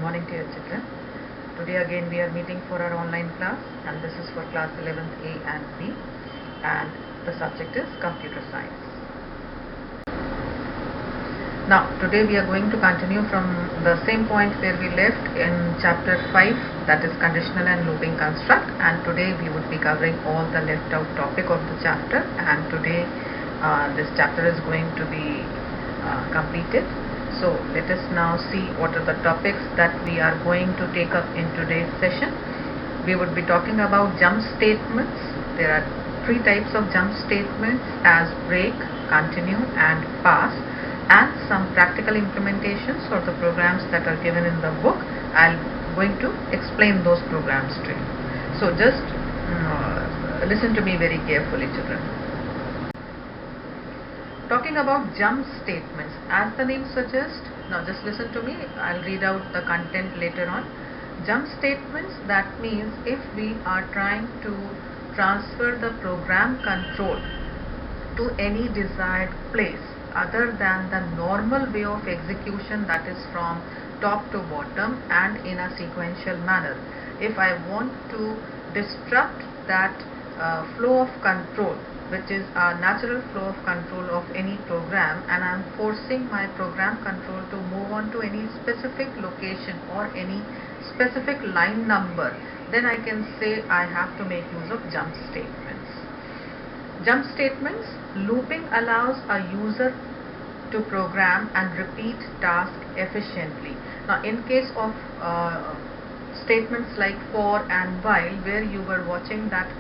morning to you children. Today again we are meeting for our online class, and this is for class 11th A and B, and the subject is computer science. Now today we are going to continue from the same point where we left in chapter 5, that is conditional and looping construct, and today we would be covering all the left out topic of the chapter, and today this chapter is going to be completed. So let us now see what are the topics that we are going to take up in today's session. We would be talking about jump statements. There are three types of jump statements as break, continue and pass, and some practical implementations for the programs that are given in the book. I'm going to explain those programs to you. So just listen to me very carefully children. Talking about jump statements, as the name suggests, now just listen to me, I'll read out the content later on. Jump statements, that means if we are trying to transfer the program control to any desired place other than the normal way of execution, that is from top to bottom and in a sequential manner. If I want to disrupt that flow of control, which is a natural flow of control of any program, and I am forcing my program control to move on to any specific location or any specific line number, then I can say I have to make use of jump statements. Jump statements, looping allows a user to program and repeat tasks efficiently. Now in case of statements like for and while, where you were watching that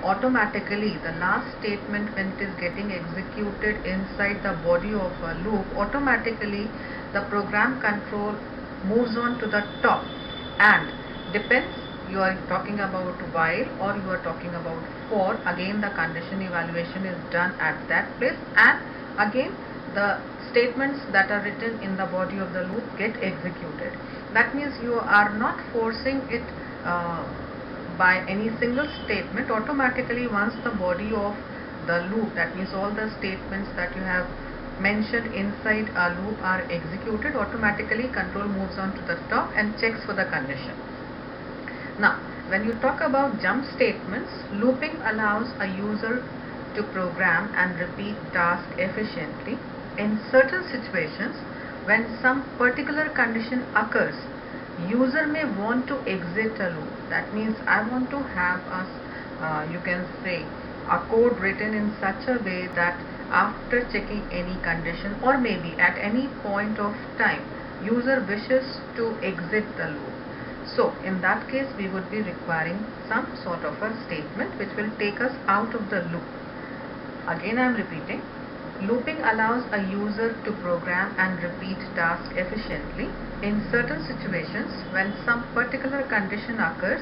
automatically the last statement, when it is getting executed inside the body of a loop, automatically the program control moves on to the top, and depends you are talking about while or you are talking about for, again the condition evaluation is done at that place, and again the statements that are written in the body of the loop get executed. That means you are not forcing it by any single statement. Automatically once the body of the loop, that means all the statements that you have mentioned inside a loop are executed, automatically control moves on to the top and checks for the condition. Now when you talk about jump statements, looping allows a user to program and repeat tasks efficiently. In certain situations, when some particular condition occurs, user may want to exit a loop. That means I want to have you can say a code written in such a way that after checking any condition or maybe at any point of time, user wishes to exit the loop. So in that case we would be requiring some sort of a statement which will take us out of the loop. Again I am repeating, looping allows a user to program and repeat tasks efficiently. In certain situations, when some particular condition occurs,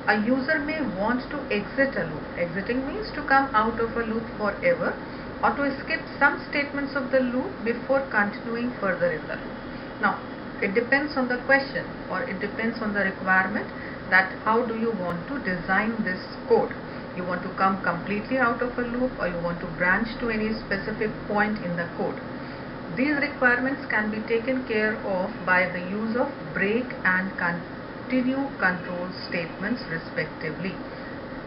a user may want to exit a loop. Exiting means to come out of a loop forever, or to skip some statements of the loop before continuing further in the loop. Now, it depends on the question, or it depends on the requirement, that how do you want to design this code. You want to come completely out of a loop, or you want to branch to any specific point in the code. These requirements can be taken care of by the use of break and continue control statements respectively.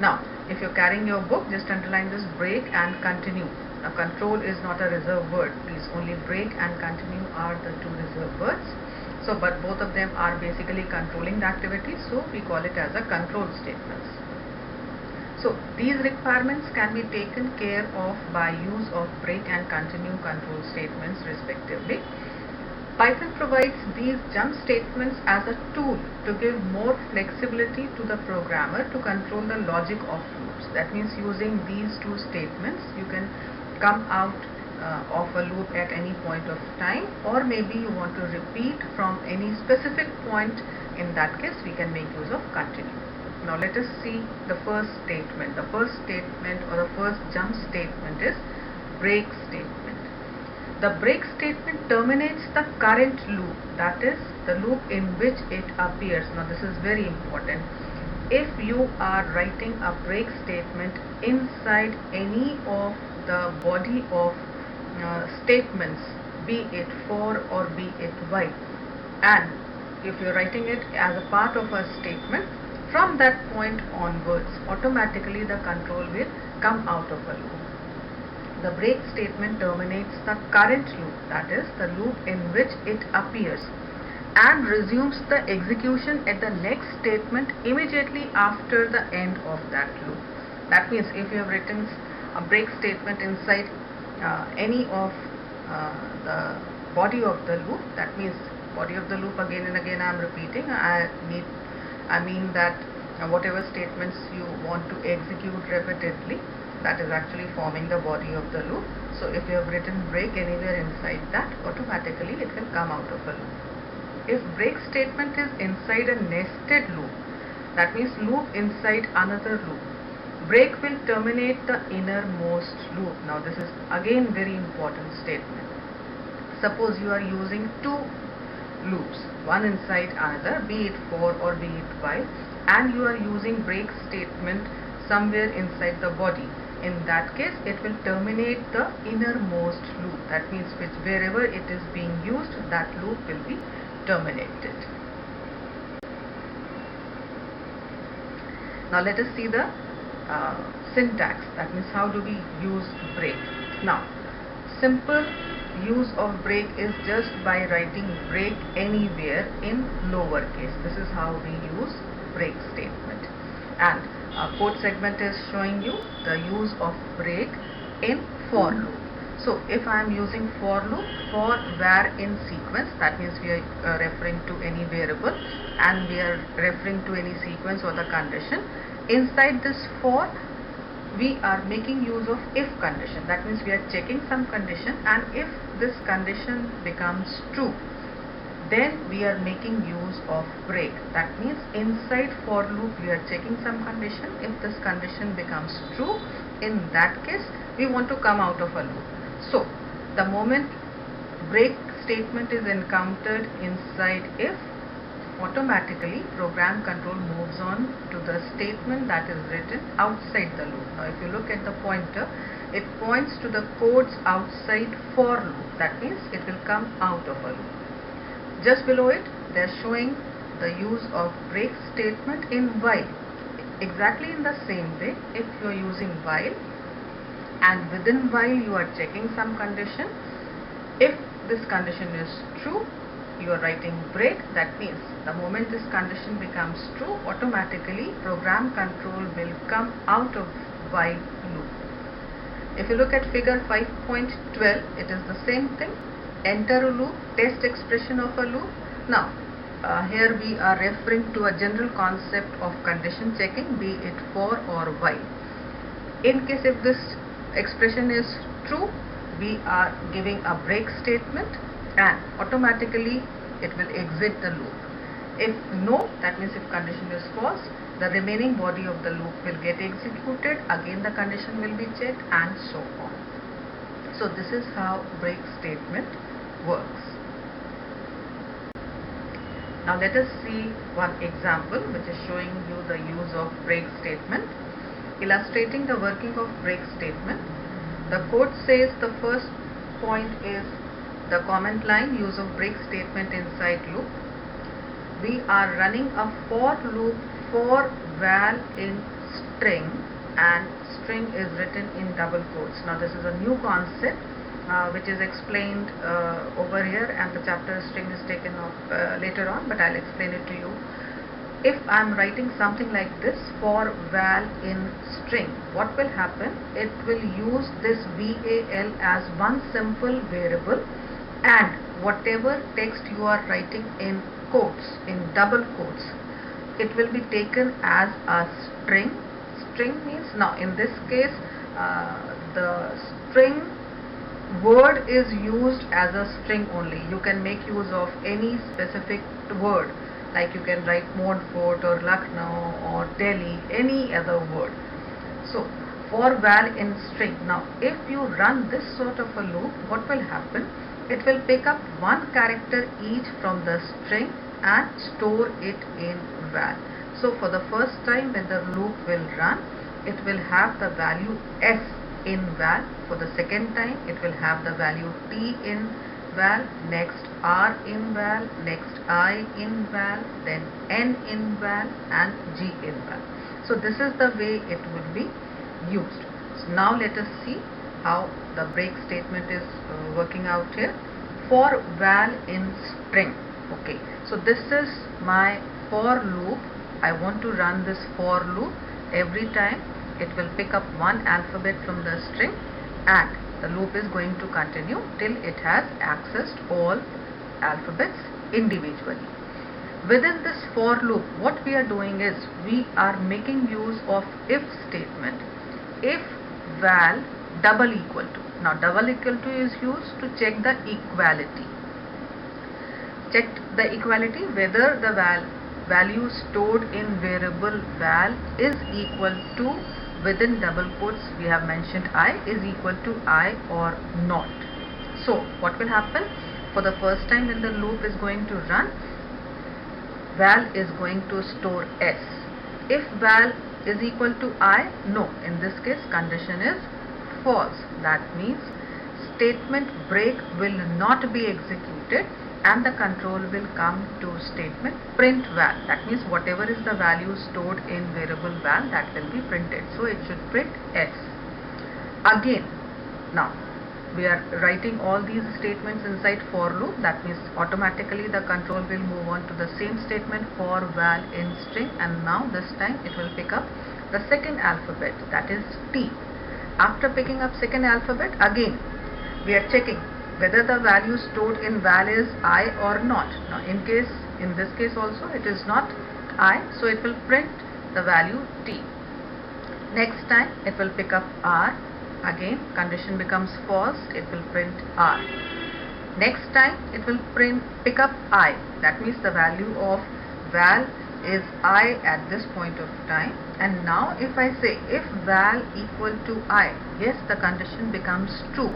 Now if you are carrying your book, just underline this break and continue. Now control is not a reserved word, please, only break and continue are the two reserved words. So but both of them are basically controlling the activity, so we call it as a control statements. So these requirements can be taken care of by use of break and continue control statements respectively. Python provides these jump statements as a tool to give more flexibility to the programmer to control the logic of loops. That means using these two statements you can come out of a loop at any point of time, or maybe you want to repeat from any specific point. In that case we can make use of continue. Now let us see the first statement. The first statement or the first jump statement is break statement. The break statement terminates the current loop, that is the loop in which it appears. Now this is very important. If you are writing a break statement inside any of the body of statements, be it for or be it while, and if you're writing it as a part of a statement, from that point onwards, automatically the control will come out of a loop. The break statement terminates the current loop, that is, the loop in which it appears, and resumes the execution at the next statement immediately after the end of that loop. That means if you have written a break statement inside any of the body of the loop, that means body of the loop, again and again I am repeating, I mean that whatever statements you want to execute repeatedly, that is actually forming the body of the loop. So if you have written break anywhere inside that, automatically it will come out of a loop. If break statement is inside a nested loop, that means loop inside another loop, break will terminate the innermost loop. Now this is again very important statement. Suppose you are using two loops, one inside another, be it for or be it while, and you are using break statement somewhere inside the body. In that case, it will terminate the innermost loop. That means wherever it is being used, that loop will be terminated. Now let us see the syntax. That means how do we use break. Now simple use of break is just by writing break anywhere in lowercase. This is how we use break statement. And code segment is showing you the use of break in for loop. So if I am using for loop for var in sequence, that means we are referring to any variable and we are referring to any sequence or the condition. Inside this for, we are making use of if condition. That means we are checking some condition, and if this condition becomes true, then we are making use of break. That means inside for loop we are checking some condition. If this condition becomes true, in that case we want to come out of a loop. So the moment break statement is encountered inside if, automatically program control moves on to the statement that is written outside the loop. Now if you look at the pointer, it points to the codes outside for loop. That means it will come out of a loop. Just below it, they are showing the use of break statement in while. Exactly in the same way, if you are using while and within while you are checking some condition, if this condition is true, you are writing break. That means the moment this condition becomes true, automatically program control will come out of while loop. If you look at figure 5.12, it is the same thing. Enter a loop, test expression of a loop. Now here we are referring to a general concept of condition checking, be it for or while. In case if this expression is true, we are giving a break statement and automatically it will exit the loop. If no, that means if condition is false, the remaining body of the loop will get executed, again the condition will be checked, and so on. So this is how break statement works. Now let us see one example which is showing you the use of break statement. Illustrating the working of break statement, the code says the first point is the comment line, use of break statement inside loop. We are running a for loop for val in string, and string is written in double quotes. Now this is a new concept which is explained over here, and the chapter string is taken off later on, but I'll explain it to you. If I'm writing something like this, for val in string, what will happen? It will use this val as one simple variable, and whatever text you are writing in quotes, in double quotes, it will be taken as a string. String means, now in this case the string word is used as a string only. You can make use of any specific word, like you can write Montfort or Lucknow or Delhi, any other word. So for val in string, now if you run this sort of a loop, what will happen? It will pick up one character each from the string and store it in val. So for the first time when the loop will run, it will have the value s in val. For the second time, it will have the value t in val, next r in val, next I in val, then n in val and g in val. So this is the way it would be used. So now let us see how the break statement is working out here. For val in string. Okay, so this is my for loop. I want to run this for loop. Every time it will pick up one alphabet from the string and the loop is going to continue till it has accessed all alphabets individually. Within this for loop, what we are doing is we are making use of if statement. If val double equal to. Now double equal to is used to check the equality. Check the equality whether the value stored in variable val is equal to, within double quotes we have mentioned I, is equal to I or not. So what will happen? For the first time when the loop is going to run, val is going to store s. If val is equal to I, no. In this case condition is false. That means statement break will not be executed and the control will come to statement print val. That means whatever is the value stored in variable val, that will be printed. So it should print s. Again, now we are writing all these statements inside for loop. That means automatically the control will move on to the same statement for val in string, and now this time it will pick up the second alphabet, that is T. After picking up second alphabet, again we are checking whether the value stored in val is I or not. Now in this case also it is not I, so it will print the value T. Next time it will pick up R. Again condition becomes false, it will print R. Next time it will pick up I. That means the value of val is I at this point of time. And now if I say if val equal to I, yes, the condition becomes true.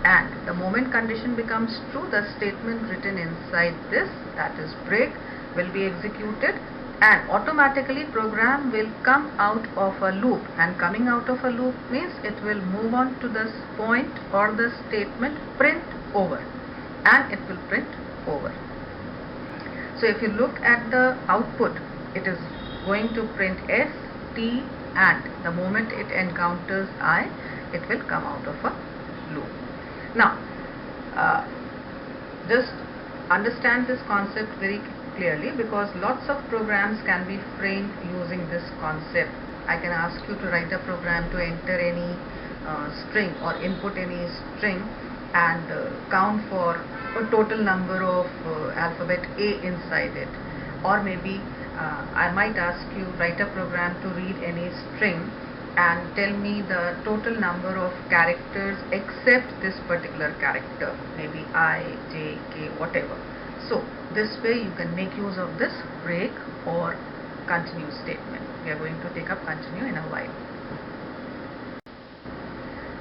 And the moment condition becomes true, the statement written inside this, that is break, will be executed and automatically program will come out of a loop, and coming out of a loop means it will move on to this point or the statement print over, and it will print over. So if you look at the output, it is going to print S, T, and the moment it encounters I, it will come out of a loop. Now just understand this concept very clearly, because lots of programs can be framed using this concept. I can ask you to write a program to enter any string or input any string and count for a total number of alphabet A inside it, or maybe I might ask you write a program to read any string and tell me the total number of characters except this particular character, maybe I, J, K, whatever. So this way you can make use of this break or continue statement. We are going to take up continue in a while.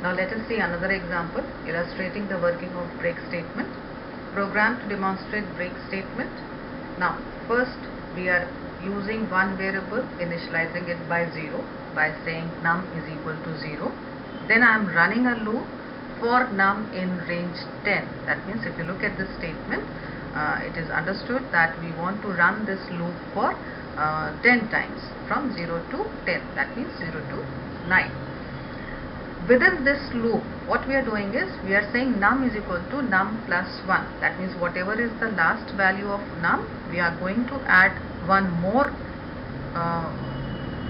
Now let us see another example illustrating the working of break statement. Program to demonstrate break statement. Now first we are using one variable, initializing it by 0 by saying num is equal to 0. Then I am running a loop for num in range 10. That means if you look at this statement, it is understood that we want to run this loop for 10 times from 0 to 10. That means 0 to 9. Within this loop, what we are doing is we are saying num is equal to num plus 1. That means whatever is the last value of num, we are going to add one more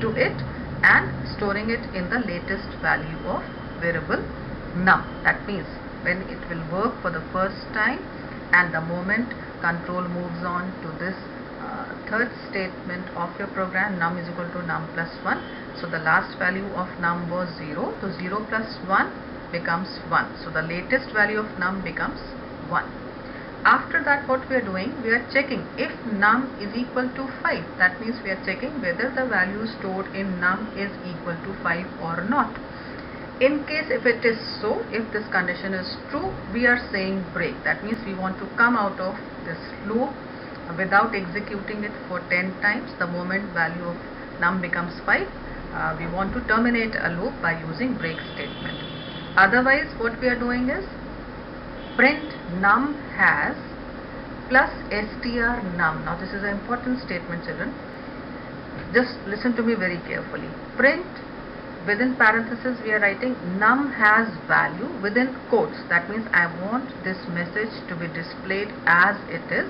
to it and storing it in the latest value of variable num. That means when it will work for the first time and the moment control moves on to this third statement of your program, num is equal to num plus 1. So the last value of num was 0. So 0 plus 1 becomes 1. So the latest value of num becomes 1. After that, what we are doing, we are checking if num is equal to 5. That means we are checking whether the value stored in num is equal to 5 or not. In case if it is so, if this condition is true, we are saying break. That means we want to come out of this loop without executing it for 10 times. The moment value of num becomes 5, we want to terminate a loop by using break statement. Otherwise, what we are doing is print num has plus str num. Now this is an important statement, children. Just listen to me very carefully. Print, within parentheses we are writing num has value, within quotes. That means I want this message to be displayed as it is,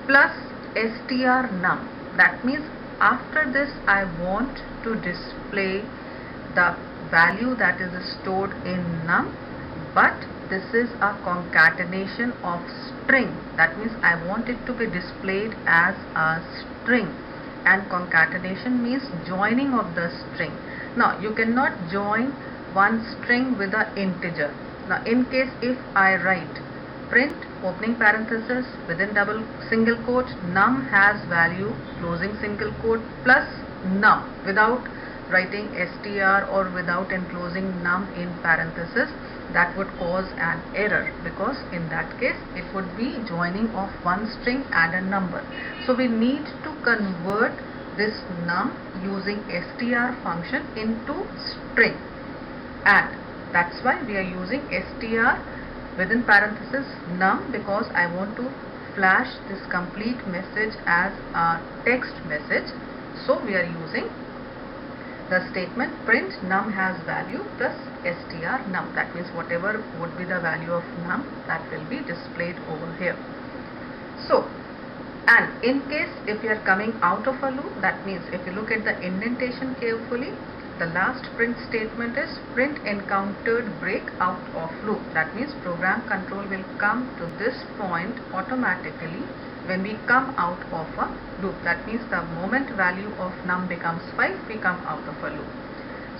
plus str num. That means after this I want to display the value that is stored in num, but this is a concatenation of string. That means I want it to be displayed as a string, and concatenation means joining of the string. Now you cannot join one string with an integer. Now in case if I write print opening parenthesis within double single quote num has value closing single quote plus num without writing str or without enclosing num in parenthesis, that would cause an error, because in that case it would be joining of one string and a number. So we need to convert this num using str function into string, and that's why we are using str within parenthesis num, because I want to flash this complete message as a text message. So we are using the statement print num has value plus str num. That means whatever would be the value of num, that will be displayed over here. So, and in case if you are coming out of a loop, that means if you look at the indentation carefully, the last print statement is print encountered break out of loop. That means program control will come to this point automatically when we come out of a loop. That means the moment value of num becomes 5, we come out of a loop.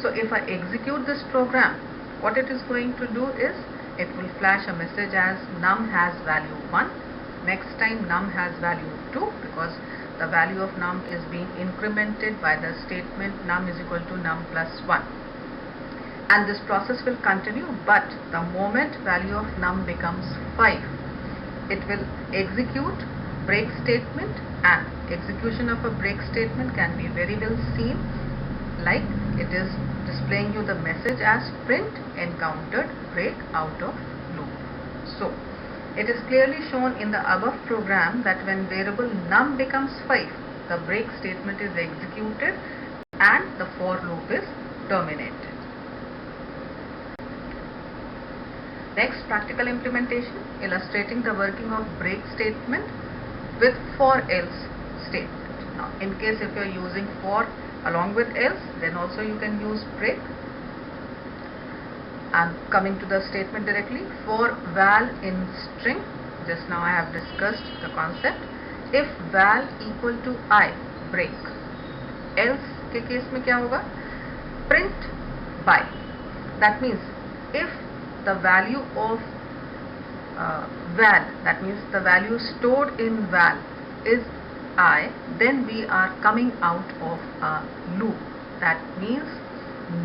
So if I execute this program, what it is going to do is it will flash a message as num has value 1. Next time num has value 2, because the value of num is being incremented by the statement num is equal to num plus 1. And this process will continue, but the moment value of num becomes 5, it will execute break statement, and execution of a break statement can be very well seen like it is displaying you the message as print encountered break out of loop. So it is clearly shown in the above program that when variable num becomes 5, the break statement is executed and the for loop is terminated. Next, practical implementation illustrating the working of break statement with for else statement. Now in case if you are using for along with else, then also you can use break. And coming to the statement directly, for val in string, just now I have discussed the concept. If val equal to I, break. Else के case में क्या होगा? Print by. That means if the value of val, that means the value stored in val is I, then we are coming out of a loop. That means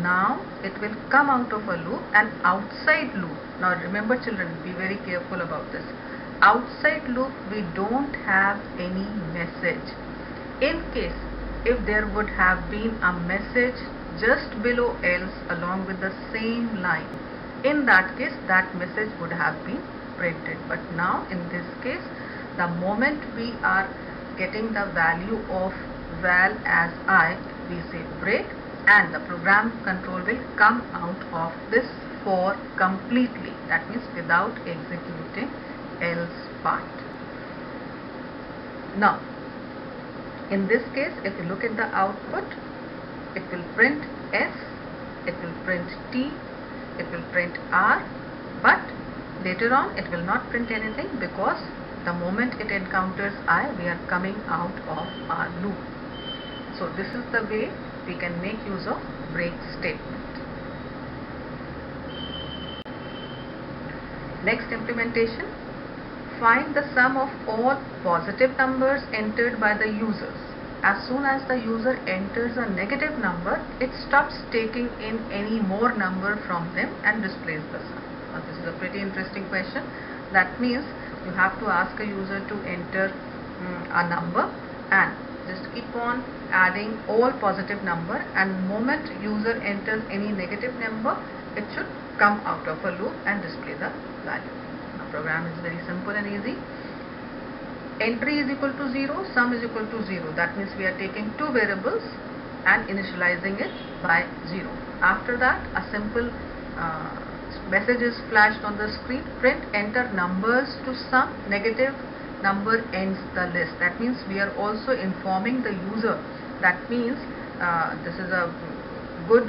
now it will come out of a loop, and outside loop. Now remember children, be very careful about this. Outside loop we don't have any message. In case if there would have been a message just below else along with the same line, in that case that message would have been printed. But now in this case, the moment we are getting the value of val as I, we say break, and the program control will come out of this for completely. That means without executing else part. Now in this case, if you look at the output, it will print S, it will print T, it will print R, but later on it will not print anything, because the moment it encounters I, we are coming out of our loop. So this is the way we can make use of break statement. Next implementation, find the sum of all positive numbers entered by the users. As soon as the user enters a negative number, it stops taking in any more number from them and displays the sum. Now this is a pretty interesting question. That means you have to ask a user to enter a number, and just keep on adding all positive number, and moment user enters any negative number, it should come out of a loop and display the value. program is very simple and easy. Entry is equal to 0, sum is equal to 0. That means we are taking two variables and initializing it by 0. After that, a simple message is flashed on the screen: print enter numbers to sum, negative number ends the list. That means we are also informing the user. That means this is a good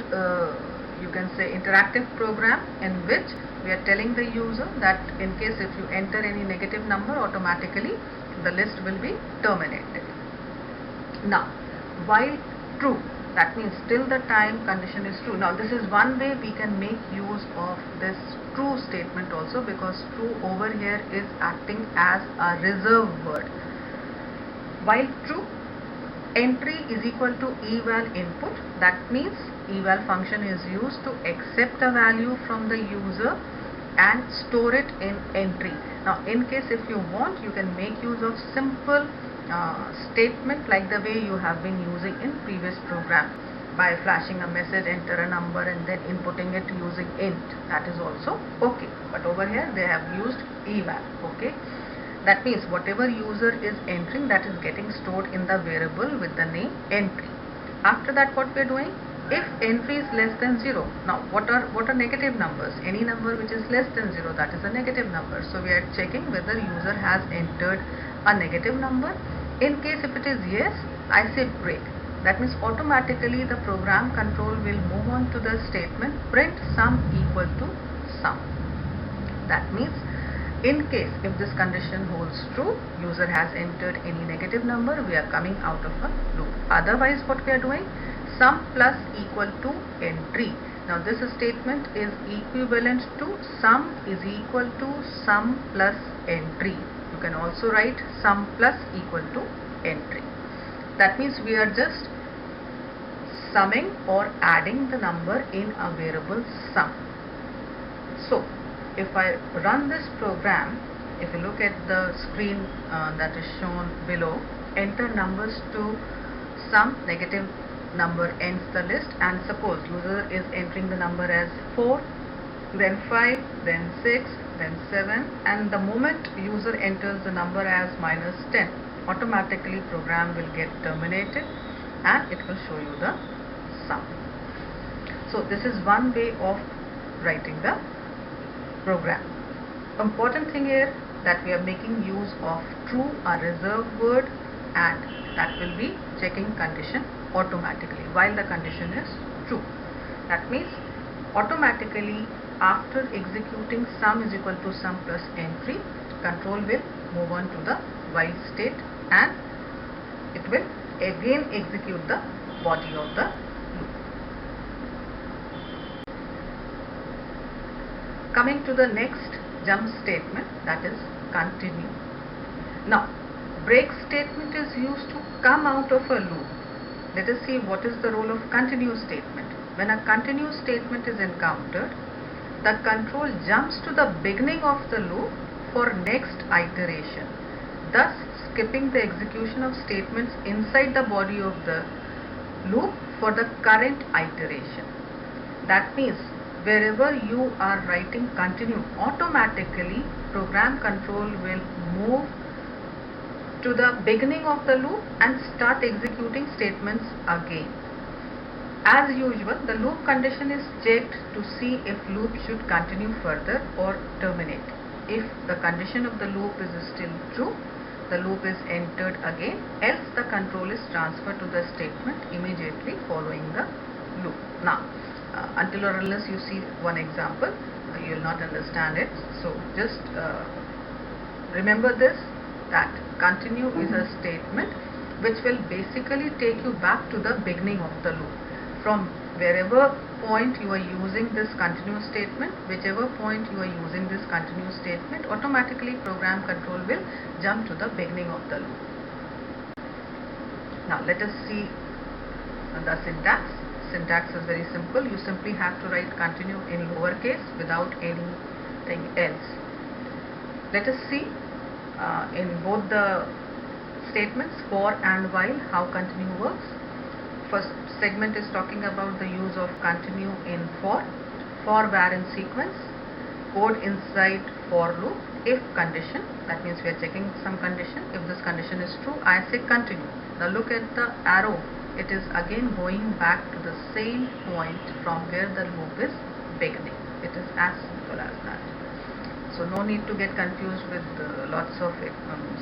you can say interactive program in which we are telling the user that in case if you enter any negative number, automatically the list will be terminated. Now, while true, that means till the time condition is true. Now this is one way we can make use of this true statement also, because true over here is acting as a reserve word. While true, entry is equal to eval input. That means eval function is used to accept a value from the user and store it in entry. Now in case if you want, you can make use of simple statement like the way you have been using in previous program, by flashing a message, enter a number and then inputting it using int. That is also okay, but over here they have used eval. Okay, that means whatever user is entering, that is getting stored in the variable with the name entry. After that, what we are doing, if entry is less than 0, now what are negative numbers? Any number which is less than 0, that is a negative number. So we are checking whether user has entered a negative number. In case if it is yes, I say break. That means automatically the program control will move on to the statement print sum equal to sum. That means in case if this condition holds true, user has entered any negative number, we are coming out of a loop. Otherwise, what we are doing, sum plus equal to entry. Now this statement is equivalent to sum is equal to sum plus entry. You can also write sum plus equal to entry. That means we are just summing or adding the number in a variable sum. So if I run this program, if you look at the screen that is shown below, enter numbers to sum, negative number ends the list, and suppose user is entering the number as 4, then 5, then 6, then 7, and the moment user enters the number as -10, automatically program will get terminated and it will show you the sum. So this is one way of writing the program. Important thing here that we are making use of true, a reserve word, and that will be checking condition automatically while the condition is true. That means automatically after executing sum is equal to sum plus entry, control will move on to the while state and it will again execute the body of the loop. Coming to the next jump statement, that is continue. Now break statement is used to come out of a loop. Let us see what is the role of continue statement. When a continue statement is encountered, the control jumps to the beginning of the loop for next iteration, thus skipping the execution of statements inside the body of the loop for the current iteration. That means wherever you are writing continue, automatically program control will move to the beginning of the loop and start executing statements again. As usual, the loop condition is checked to see if loop should continue further or terminate. If the condition of the loop is still true, the loop is entered again, else the control is transferred to the statement immediately following the loop. Now, until or unless you see one example, you will not understand it. So just remember this, that continue is a statement which will basically take you back to the beginning of the loop. From wherever point you are using this continue statement, whichever point you are using this continue statement, automatically program control will jump to the beginning of the loop. Now let us see the syntax. Syntax is very simple. You simply have to write continue in lowercase without anything else. Let us see in both the statements for and while how continue works. First segment is talking about the use of continue in for var in sequence, code inside for loop, if condition, that means we are checking some condition. If this condition is true, I say continue. Now look at the arrow, it is again going back to the same point from where the loop is beginning. It is as simple as that. So no need to get confused with lots of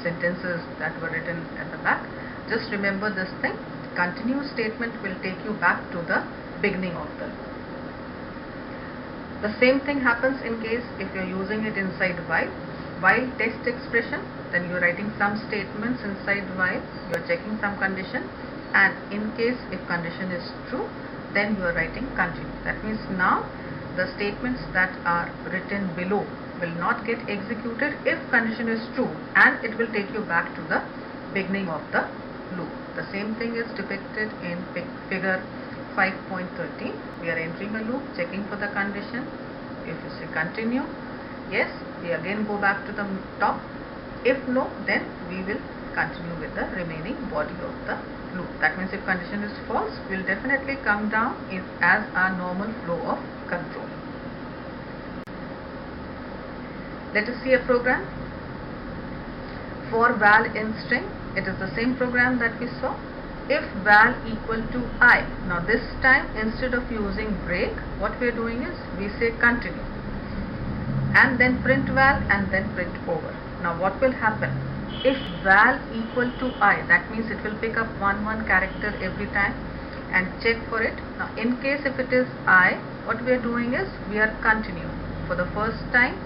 sentences that were written at the back. Just remember this thing, continue statement will take you back to the beginning of the loop. The same thing happens in case if you are using it inside while test expression, then you are writing some statements inside while, you are checking some condition, and in case if condition is true, then you are writing continue. That means now the statements that are written below will not get executed if condition is true, and it will take you back to the beginning of the loop. The same thing is depicted in figure 5.13. We are entering a loop, checking for the condition. If you say continue, yes, we again go back to the top. If no, then we will continue with the remaining body of the loop. That means if condition is false, we will definitely come down as our normal flow of control. Let us see a program. For val in string, it is the same program that we saw. If val equal to I, now this time instead of using break, what we are doing is we say continue and then print val and then print over. Now what will happen? If val equal to I, that means it will pick up one character every time and check for it. Now in case if it is I, what we are doing is we are continuing. For the first time,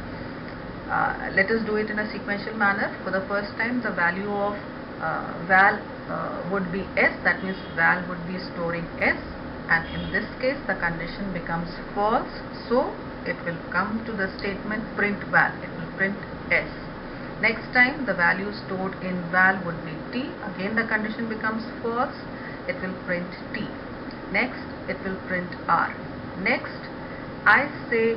let us do it in a sequential manner. For the first time, the value of val would be S, that means val would be storing S, and in this case the condition becomes false, so it will come to the statement print val, it will print S. Next time the value stored in val would be T, again the condition becomes false, it will print T. Next it will print R. Next I say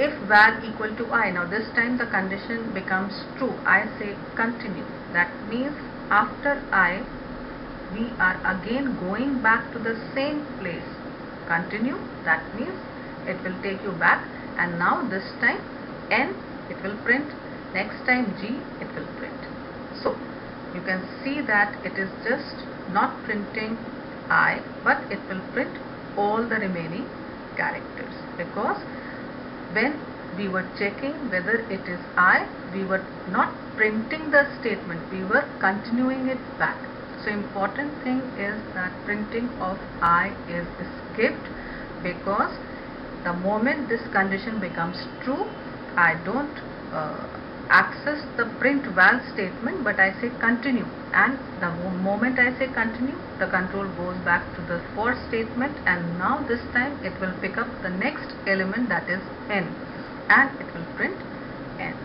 if val equal to I, now this time the condition becomes true, I say continue, that means after I, we are again going back to the same place. Continue, that means it will take you back, and now this time N it will print, next time G it will print. So you can see that it is just not printing I, but it will print all the remaining characters, because when we were checking whether it is I, we were not printing the statement, we were continuing it back. So important thing is that printing of I is skipped, because the moment this condition becomes true, I don't access the print val statement, but I say continue, and the moment I say continue, the control goes back to the for statement, and now this time it will pick up the next element, that is N, and it will print N.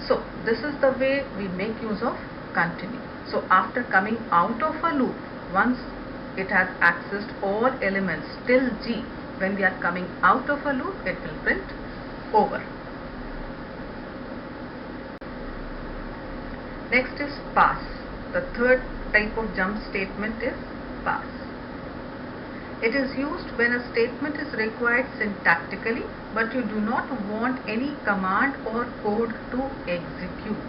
So this is the way we make use of continue. So after coming out of a loop, once it has accessed all elements till G, when we are coming out of a loop, it will print over. Next is pass. The third type of jump statement is pass. It is used when a statement is required syntactically, but you do not want any command or code to execute.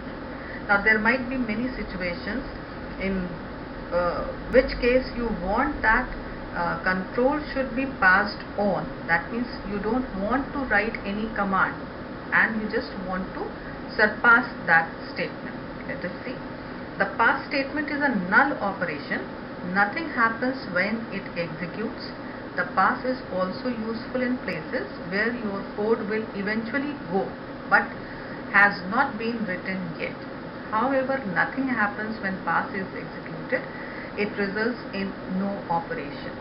Now there might be many situations in which case you want that control should be passed on. That means you don't want to write any command and you just want to surpass that statement. Let us see. The pass statement is a null operation. Nothing happens when it executes. The pass is also useful in places where your code will eventually go but has not been written yet. However, nothing happens when pass is executed. It results in no operation.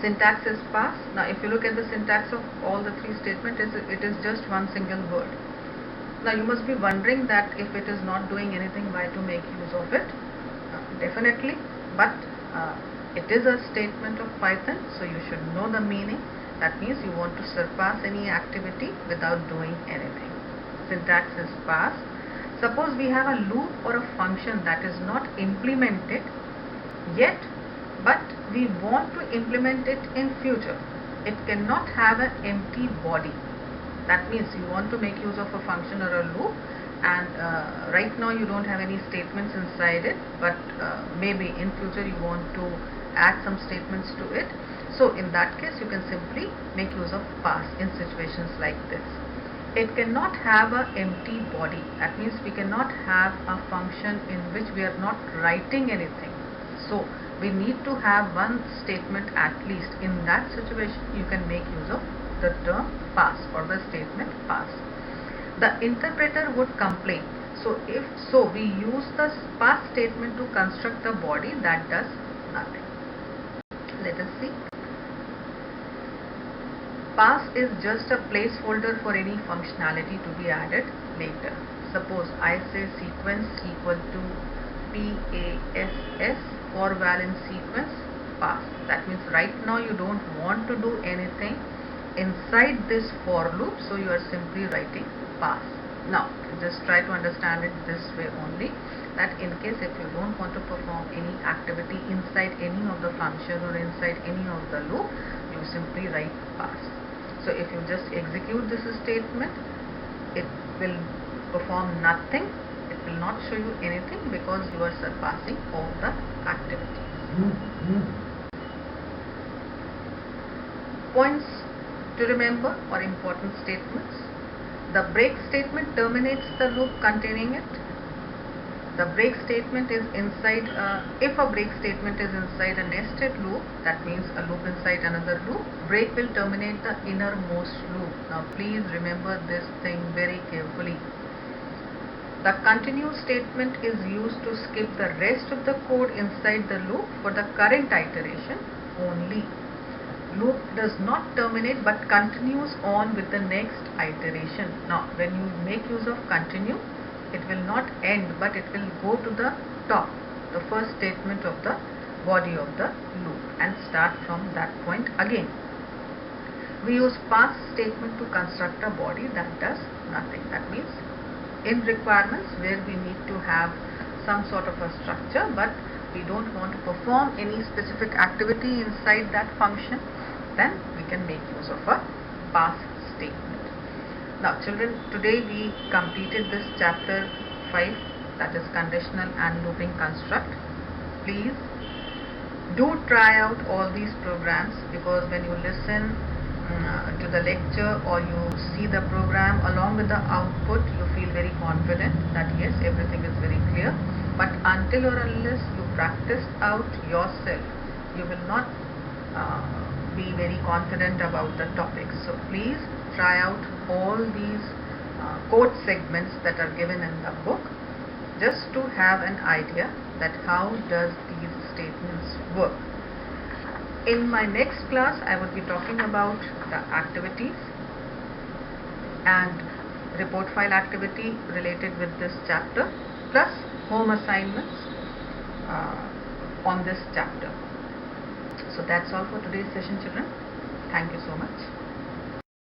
Syntax is pass. Now if you look at the syntax of all the three statements, it is just one single word. Now you must be wondering that if it is not doing anything, why to make use of it? Definitely, but it is a statement of Python, so you should know the meaning. That means you want to surpass any activity without doing anything. Syntax is pass. Suppose we have a loop or a function that is not implemented yet, but we want to implement it in future. It cannot have an empty body. That means you want to make use of a function or a loop, and right now you don't have any statements inside it, but maybe in future you want to add some statements to it. So in that case you can simply make use of pass in situations like this. It cannot have an empty body. That means we cannot have a function in which we are not writing anything. So we need to have one statement at least. In that situation you can make use of the term pass or the statement pass. The interpreter would complain. So if so, we use the pass statement to construct the body that does nothing. Let us see. Pass is just a placeholder for any functionality to be added later. Suppose I say sequence equal to PASS for val in sequence pass. That means right now you don't want to do anything inside this for loop, so you are simply writing pass. Now just try to understand it this way only, that in case if you don't want to perform any activity inside any of the function or inside any of the loop, you simply write pass. So if you just execute this statement, it will perform nothing, it will not show you anything because you are surpassing all the activities. Points to remember or important statements. The break statement terminates the loop containing it. The break statement is inside, if a break statement is inside a nested loop, that means a loop inside another loop, break will terminate the innermost loop. Now please remember this thing very carefully. The continue statement is used to skip the rest of the code inside the loop for the current iteration only. Loop does not terminate but continues on with the next iteration. Now when you make use of continue, it will not end but it will go to the top, the first statement of the body of the loop, and start from that point again. We use pass statement to construct a body that does nothing. That means in requirements where we need to have some sort of a structure but we don't want to perform any specific activity inside that function, then we can make use of a pass statement. Now children, today we completed this chapter 5, that is conditional and looping construct. Please do try out all these programs, because when you listen to the lecture or you see the program along with the output, you feel very confident that yes, everything is very clear. But until or unless you practice out yourself, you will not be very confident about the topic. So please try out all these code segments that are given in the book, just to have an idea that how does these statements work. In my next class I would be talking about the activities and report file activity related with this chapter, plus home assignments on this chapter. So that's all for today's session, children. Thank you so much.